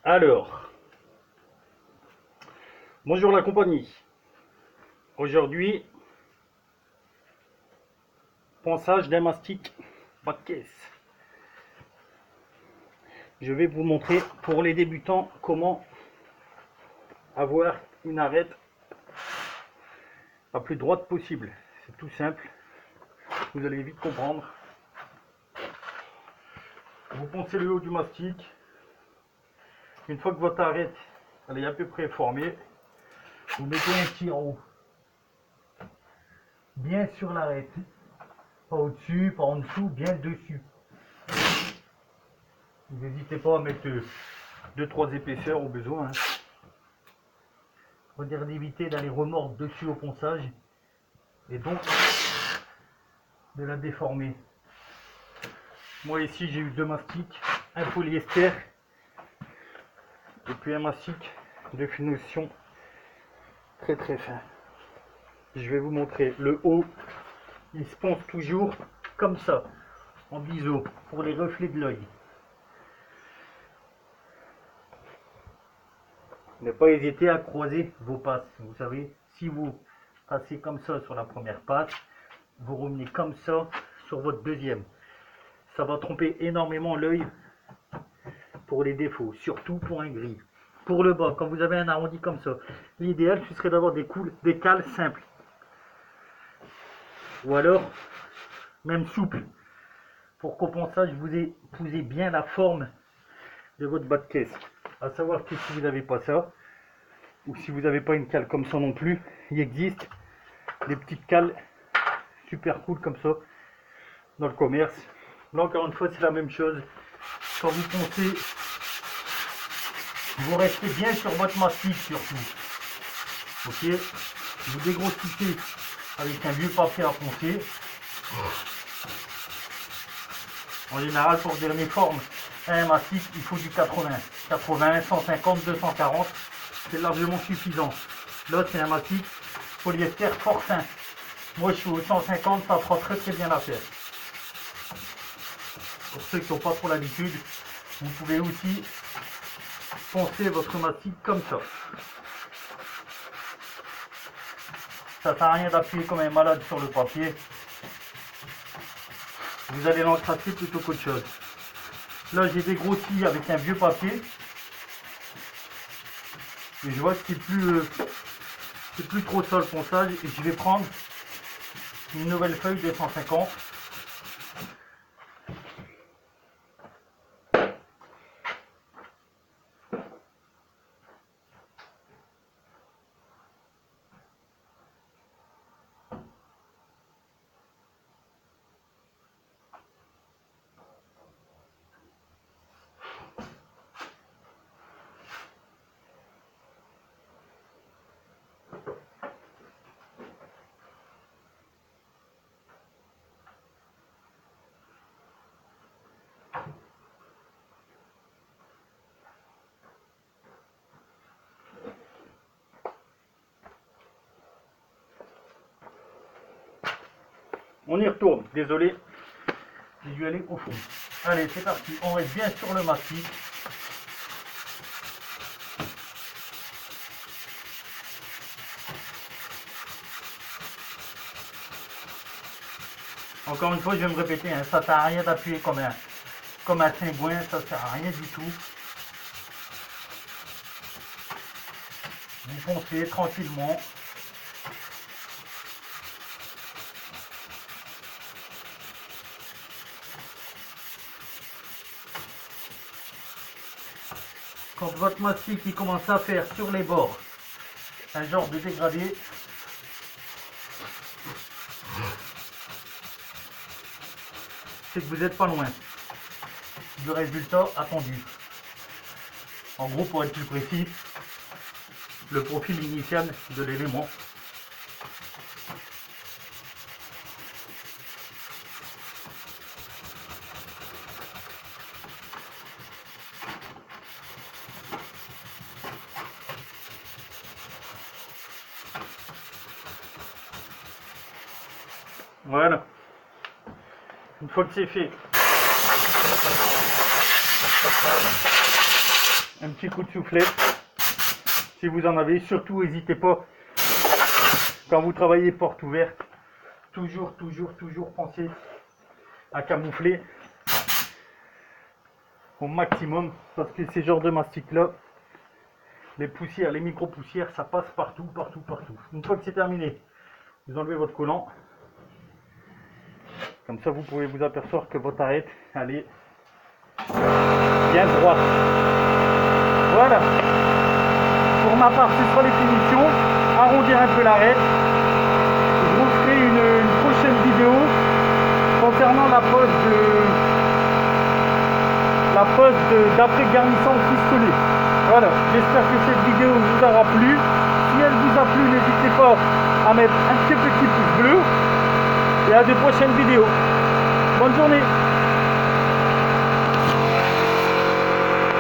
Alors, bonjour la compagnie. Aujourd'hui, ponçage d'un mastic bas de caisse. Je vais vous montrer pour les débutants comment avoir une arête la plus droite possible. C'est tout simple, vous allez vite comprendre. Vous poncez le haut du mastic. Une fois que votre arête elle est à peu près formée, vous mettez un tire-haut bien sur l'arête, pas au-dessus, pas en dessous, bien dessus. N'hésitez pas à mettre 2-3 épaisseurs au besoin. Regardez d'éviter d'aller remordre dessus au ponçage et donc de la déformer. Moi ici j'ai eu 2 mastiques, un polyester et puis un mastic de finition très fin. Je vais vous montrer le haut, il se ponce toujours comme ça, en biseau, pour les reflets de l'œil. Ne pas hésiter à croiser vos passes. Vous savez, si vous passez comme ça sur la première passe, vous revenez comme ça sur votre deuxième. Ça va tromper énormément l'œil pour les défauts, surtout pour un gris. Pour le bas, quand vous avez un arrondi comme ça, l'idéal ce serait d'avoir des cales simples. Ou alors, même souples, pour qu'au ponçage vous épousez bien la forme de votre bas de caisse. À savoir que si vous n'avez pas ça, ou si vous n'avez pas une cale comme ça non plus, il existe des petites cales super cool comme ça dans le commerce. Là encore une fois c'est la même chose. Quand vous poncez, vous restez bien sur votre mastic surtout. Ok, vous dégrossissez avec un vieux papier à poncer. En général pour donner forme à un mastic il faut du 80, 150, 240, c'est largement suffisant. Là c'est un mastic polyester fort fin. Moi je suis au 150, ça fera très bien l'affaire. Pour ceux qui n'ont pas trop l'habitude, vous pouvez aussi poncer votre mastic comme ça. Ça ne sert à rien d'appuyer comme un malade sur le papier. Vous allez l'encrasser plutôt qu'autre chose. Là j'ai dégrossi avec un vieux papier. Et je vois que c'est plus trop ça le ponçage. Et je vais prendre une nouvelle feuille de 150. On y retourne, désolé, j'ai dû aller au fond. Allez, c'est parti, on reste bien sur le mastic. Encore une fois, je vais me répéter, hein, ça ne sert à rien d'appuyer comme un cingouin, ça ne sert à rien du tout. Vous foncez tranquillement. Quand votre mastic il commence à faire sur les bords un genre de dégradé, c'est que vous n'êtes pas loin du résultat attendu. En gros, pour être plus précis, le profil initial de l'élément. Voilà. Une fois que c'est fait, un petit coup de soufflette si vous en avez. Surtout n'hésitez pas, quand vous travaillez porte ouverte, toujours pensez à camoufler au maximum, parce que ces genres de mastic là, les poussières, les micro poussières, ça passe partout. Une fois que c'est terminé, vous enlevez votre collant, comme ça vous pouvez vous apercevoir que votre arête elle est bien droite. Voilà, pour ma part ce sera les finitions, arrondir un peu l'arête. Je vous ferai une prochaine vidéo concernant la pose d'après garnissant au pistolet. Voilà, j'espère que cette vidéo vous aura plu. Si elle vous a plu, n'hésitez pas à mettre un petit pouce bleu et à de prochaines vidéos. Bonne journée.